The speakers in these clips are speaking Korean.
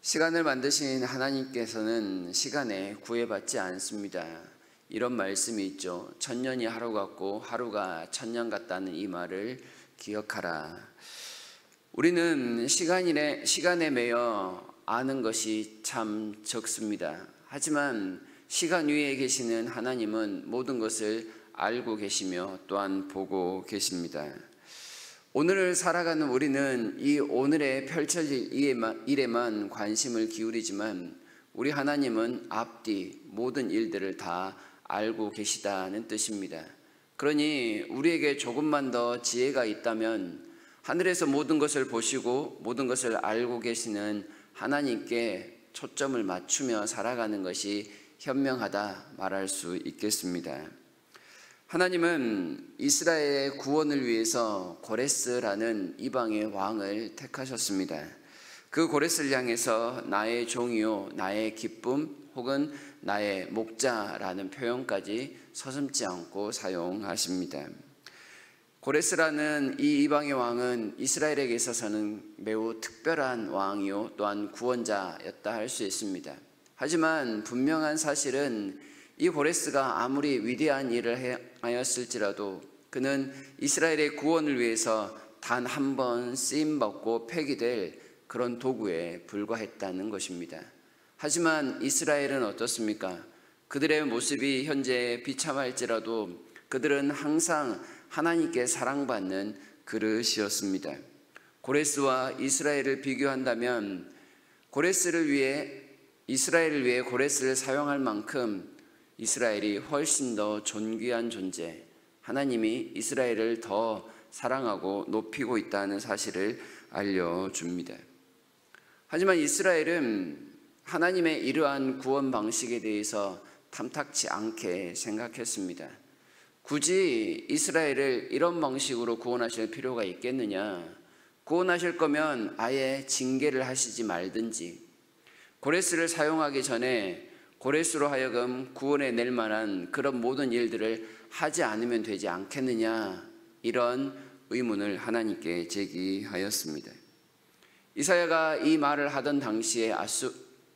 시간을 만드신 하나님께서는 시간에 구애받지 않습니다. 이런 말씀이 있죠. 천년이 하루 같고 하루가 천년 같다는 이 말을 기억하라. 우리는 시간에 매여 아는 것이 참 적습니다. 하지만 시간 위에 계시는 하나님은 모든 것을 알고 계시며 또한 보고 계십니다. 오늘을 살아가는 우리는 이 오늘에 펼쳐질 일에만 관심을 기울이지만 우리 하나님은 앞뒤 모든 일들을 다 알고 계시다는 뜻입니다. 그러니 우리에게 조금만 더 지혜가 있다면 하늘에서 모든 것을 보시고 모든 것을 알고 계시는 하나님께 초점을 맞추며 살아가는 것이 현명하다 말할 수 있겠습니다. 하나님은 이스라엘의 구원을 위해서 고레스라는 이방의 왕을 택하셨습니다. 그 고레스를 향해서 나의 종이요 나의 기쁨 혹은 나의 목자라는 표현까지 서슴지 않고 사용하십니다. 고레스라는 이 이방의 왕은 이스라엘에게 있어서는 매우 특별한 왕이요 또한 구원자였다 할 수 있습니다. 하지만 분명한 사실은 이 고레스가 아무리 위대한 일을 하였을지라도 그는 이스라엘의 구원을 위해서 단 한 번 쓰임받고 폐기될 그런 도구에 불과했다는 것입니다. 하지만 이스라엘은 어떻습니까? 그들의 모습이 현재 비참할지라도 그들은 항상 하나님께 사랑받는 그릇이었습니다. 고레스와 이스라엘을 비교한다면 이스라엘을 위해 고레스를 사용할 만큼 이스라엘이 훨씬 더 존귀한 존재, 하나님이 이스라엘을 더 사랑하고 높이고 있다는 사실을 알려줍니다. 하지만 이스라엘은 하나님의 이러한 구원 방식에 대해서 탐탁치 않게 생각했습니다. 굳이 이스라엘을 이런 방식으로 구원하실 필요가 있겠느냐? 구원하실 거면 아예 징계를 하시지 말든지, 고레스를 사용하기 전에 고레스로 하여금 구원해 낼 만한 그런 모든 일들을 하지 않으면 되지 않겠느냐, 이런 의문을 하나님께 제기하였습니다. 이사야가 이 말을 하던 당시에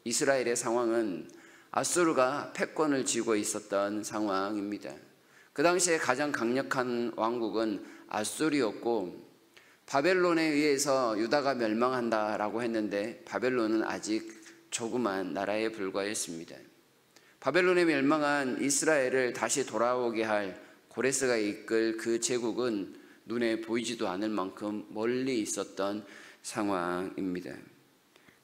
이스라엘의 상황은 아수르가 패권을 쥐고 있었던 상황입니다. 그 당시에 가장 강력한 왕국은 아수르였고 바벨론에 의해서 유다가 멸망한다라고 했는데 바벨론은 아직 조그만 나라에 불과했습니다. 바벨론에 멸망한 이스라엘을 다시 돌아오게 할 고레스가 이끌 그 제국은 눈에 보이지도 않을 만큼 멀리 있었던 상황입니다.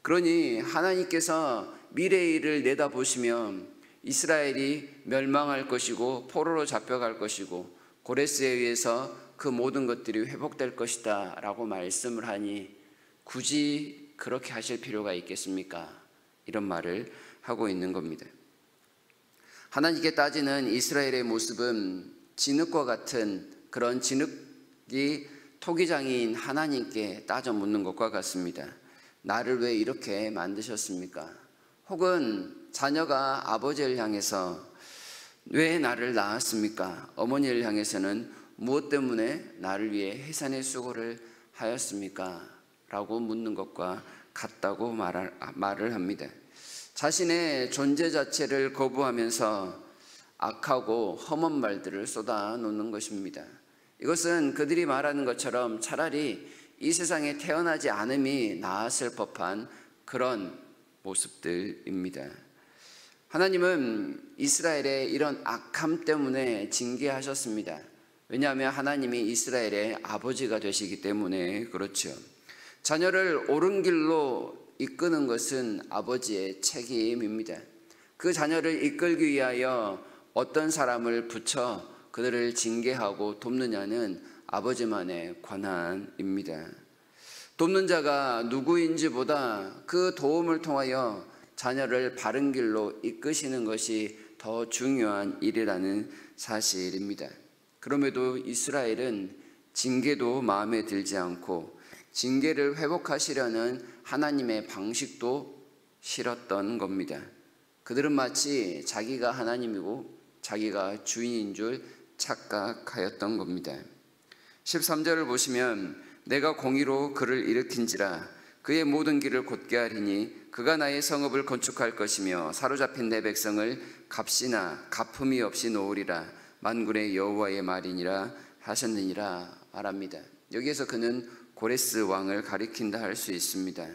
그러니 하나님께서 미래의 일을 내다보시며 이스라엘이 멸망할 것이고 포로로 잡혀갈 것이고 고레스에 의해서 그 모든 것들이 회복될 것이다 라고 말씀을 하니 굳이 그렇게 하실 필요가 있겠습니까? 이런 말을 하고 있는 겁니다. 하나님께 따지는 이스라엘의 모습은 진흙과 같은 그런 진흙이 토기장인 하나님께 따져 묻는 것과 같습니다. 나를 왜 이렇게 만드셨습니까? 혹은 자녀가 아버지를 향해서 왜 나를 낳았습니까? 어머니를 향해서는 무엇 때문에 나를 위해 해산의 수고를 하였습니까? 라고 묻는 것과 같다고 말을 합니다. 자신의 존재 자체를 거부하면서 악하고 험한 말들을 쏟아놓는 것입니다. 이것은 그들이 말하는 것처럼 차라리 이 세상에 태어나지 않음이 나았을 법한 그런 모습들입니다. 하나님은 이스라엘의 이런 악함 때문에 징계하셨습니다. 왜냐하면 하나님이 이스라엘의 아버지가 되시기 때문에 그렇죠. 자녀를 옳은 길로 이끄는 것은 아버지의 책임입니다. 그 자녀를 이끌기 위하여 어떤 사람을 붙여 그들을 징계하고 돕느냐는 아버지만의 권한입니다. 돕는 자가 누구인지보다 그 도움을 통하여 자녀를 바른 길로 이끄시는 것이 더 중요한 일이라는 사실입니다. 그럼에도 이스라엘은 징계도 마음에 들지 않고 징계를 회복하시려는 하나님의 방식도 싫었던 겁니다. 그들은 마치 자기가 하나님이고 자기가 주인인 줄 착각하였던 겁니다. 13절을 보시면 내가 공의로 그를 일으킨지라 그의 모든 길을 곧게 하리니 그가 나의 성읍을 건축할 것이며 사로잡힌 내 백성을 값이나 갚음이 없이 놓으리라. 만군의 여호와의 말이니라 하셨느니라 말합니다. 여기에서 그는 고레스 왕을 가리킨다 할 수 있습니다.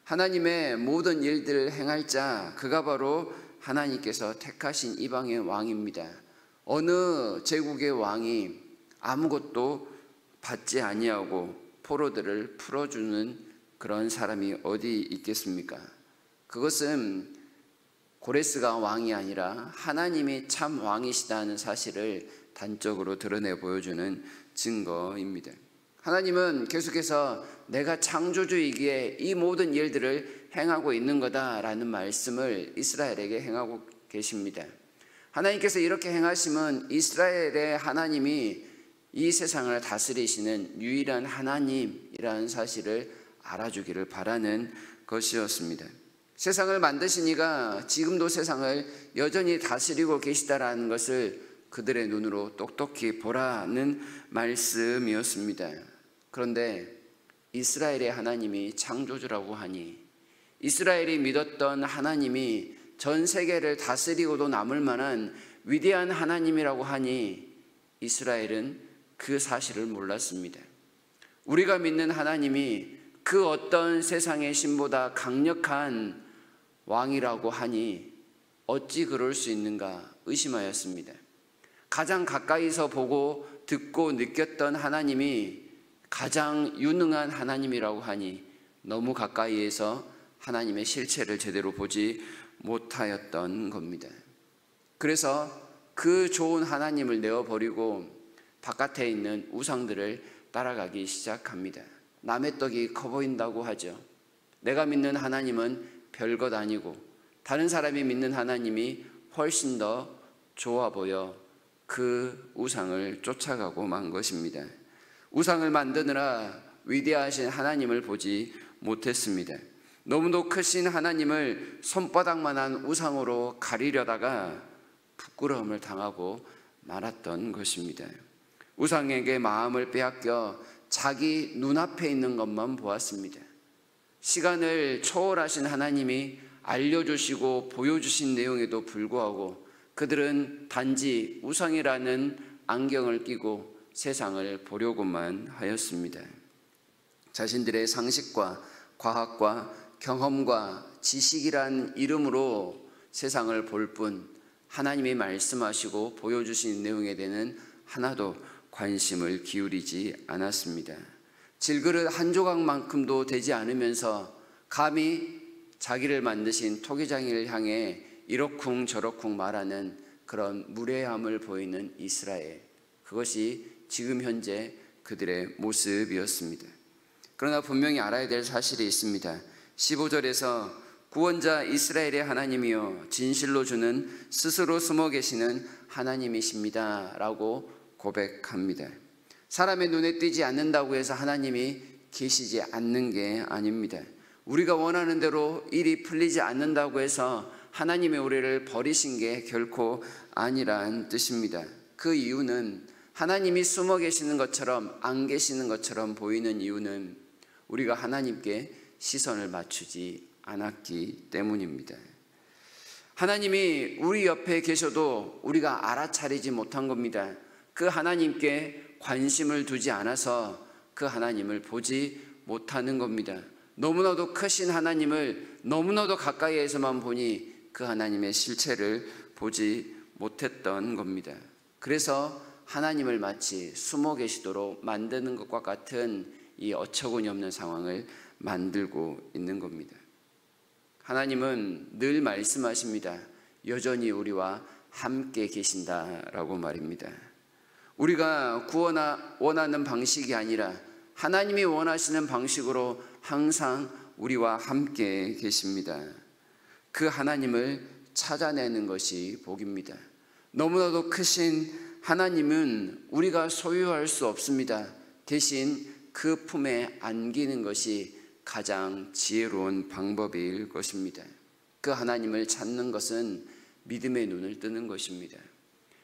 하나님의 모든 일들을 행할 자, 그가 바로 하나님께서 택하신 이방의 왕입니다. 어느 제국의 왕이 아무것도 받지 아니하고 포로들을 풀어주는 그런 사람이 어디 있겠습니까? 그것은 고레스가 왕이 아니라 하나님이 참 왕이시다는 사실을 단적으로 드러내 보여주는 증거입니다. 하나님은 계속해서 내가 창조주이기에 이 모든 일들을 행하고 있는 거다라는 말씀을 이스라엘에게 행하고 계십니다. 하나님께서 이렇게 행하시면 이스라엘의 하나님이 이 세상을 다스리시는 유일한 하나님이라는 사실을 알아주기를 바라는 것이었습니다. 세상을 만드신 이가 지금도 세상을 여전히 다스리고 계시다라는 것을 그들의 눈으로 똑똑히 보라는 말씀이었습니다. 그런데 이스라엘의 하나님이 창조주라고 하니, 이스라엘이 믿었던 하나님이 전 세계를 다스리고도 남을 만한 위대한 하나님이라고 하니 이스라엘은 그 사실을 몰랐습니다. 우리가 믿는 하나님이 그 어떤 세상의 신보다 강력한 왕이라고 하니 어찌 그럴 수 있는가 의심하였습니다. 가장 가까이서 보고 듣고 느꼈던 하나님이 가장 유능한 하나님이라고 하니 너무 가까이에서 하나님의 실체를 제대로 보지 못하였던 겁니다. 그래서 그 좋은 하나님을 내어버리고 바깥에 있는 우상들을 따라가기 시작합니다. 남의 떡이 커 보인다고 하죠. 내가 믿는 하나님은 별것 아니고 다른 사람이 믿는 하나님이 훨씬 더 좋아 보여 그 우상을 쫓아가고 만 것입니다. 우상을 만드느라 위대하신 하나님을 보지 못했습니다. 너무도 크신 하나님을 손바닥만한 우상으로 가리려다가 부끄러움을 당하고 말았던 것입니다. 우상에게 마음을 빼앗겨 자기 눈앞에 있는 것만 보았습니다. 시간을 초월하신 하나님이 알려주시고 보여주신 내용에도 불구하고 그들은 단지 우상이라는 안경을 끼고 세상을 보려고만 하였습니다. 자신들의 상식과 과학과 경험과 지식이란 이름으로 세상을 볼 뿐 하나님이 말씀하시고 보여주신 내용에 대해서는 하나도 관심을 기울이지 않았습니다. 질그릇 한 조각만큼도 되지 않으면서 감히 자기를 만드신 토기장이를 향해 이러쿵저러쿵 말하는 그런 무례함을 보이는 이스라엘, 그것이 지금 현재 그들의 모습이었습니다. 그러나 분명히 알아야 될 사실이 있습니다. 15절에서 구원자 이스라엘의 하나님이여 진실로 주는 스스로 숨어 계시는 하나님이십니다 라고 고백합니다. 사람의 눈에 띄지 않는다고 해서 하나님이 계시지 않는 게 아닙니다. 우리가 원하는 대로 일이 풀리지 않는다고 해서 하나님의 우리를 버리신 게 결코 아니란 뜻입니다. 그 이유는 하나님이 숨어 계시는 것처럼 안 계시는 것처럼 보이는 이유는 우리가 하나님께 시선을 맞추지 않았기 때문입니다. 하나님이 우리 옆에 계셔도 우리가 알아차리지 못한 겁니다. 그 하나님께 관심을 두지 않아서 그 하나님을 보지 못하는 겁니다. 너무나도 크신 하나님을 너무나도 가까이에서만 보니 그 하나님의 실체를 보지 못했던 겁니다. 그래서 하나님을 마치 숨어 계시도록 만드는 것과 같은 이 어처구니 없는 상황을 만들고 있는 겁니다. 하나님은 늘 말씀하십니다. 여전히 우리와 함께 계신다라고 말입니다. 우리가 원하는 방식이 아니라 하나님이 원하시는 방식으로 항상 우리와 함께 계십니다. 그 하나님을 찾아내는 것이 복입니다. 너무나도 크신 하나님은 우리가 소유할 수 없습니다. 대신 그 품에 안기는 것이 가장 지혜로운 방법일 것입니다. 그 하나님을 찾는 것은 믿음의 눈을 뜨는 것입니다.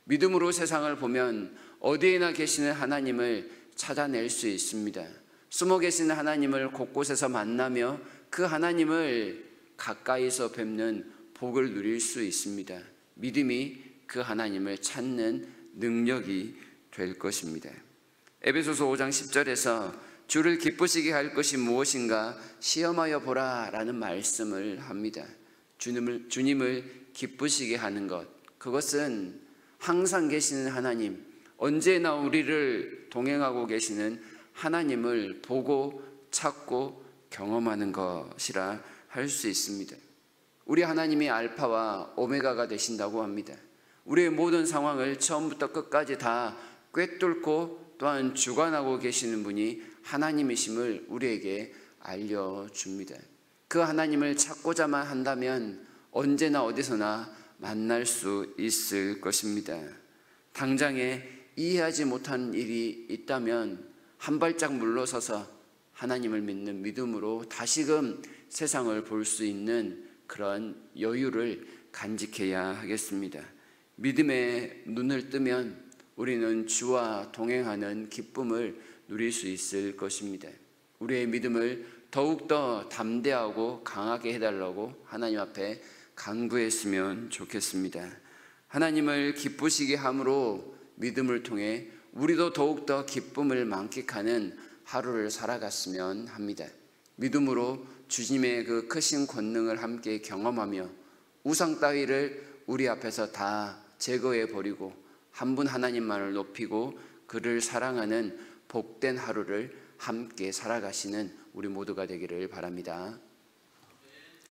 믿음으로 세상을 보면 어디에나 계시는 하나님을 찾아낼 수 있습니다. 숨어 계시는 하나님을 곳곳에서 만나며 그 하나님을 가까이서 뵙는 복을 누릴 수 있습니다. 믿음이 그 하나님을 찾는 능력이 될 것입니다. 에베소서 5장 10절에서 주를 기쁘시게 할 것이 무엇인가 시험하여 보라 라는 말씀을 합니다. 주님을 기쁘시게 하는 것, 그것은 항상 계시는 하나님, 언제나 우리를 동행하고 계시는 하나님을 보고 찾고 경험하는 것이라 할 수 있습니다. 우리 하나님이 알파와 오메가가 되신다고 합니다. 우리의 모든 상황을 처음부터 끝까지 다 꿰뚫고 또한 주관하고 계시는 분이 하나님이심을 우리에게 알려줍니다. 그 하나님을 찾고자만 한다면 언제나 어디서나 만날 수 있을 것입니다. 당장에 이해하지 못한 일이 있다면 한 발짝 물러서서 하나님을 믿는 믿음으로 다시금 세상을 볼 수 있는 그런 여유를 간직해야 하겠습니다. 믿음의 눈을 뜨면 우리는 주와 동행하는 기쁨을 누릴 수 있을 것입니다. 우리의 믿음을 더욱더 담대하고 강하게 해달라고 하나님 앞에 간구했으면 좋겠습니다. 하나님을 기쁘시게 함으로 믿음을 통해 우리도 더욱더 기쁨을 만끽하는 하루를 살아갔으면 합니다. 믿음으로 주님의 그 크신 권능을 함께 경험하며 우상 따위를 우리 앞에서 다 제거해 버리고 한 분 하나님만을 높이고 그를 사랑하는 복된 하루를 함께 살아가시는 우리 모두가 되기를 바랍니다.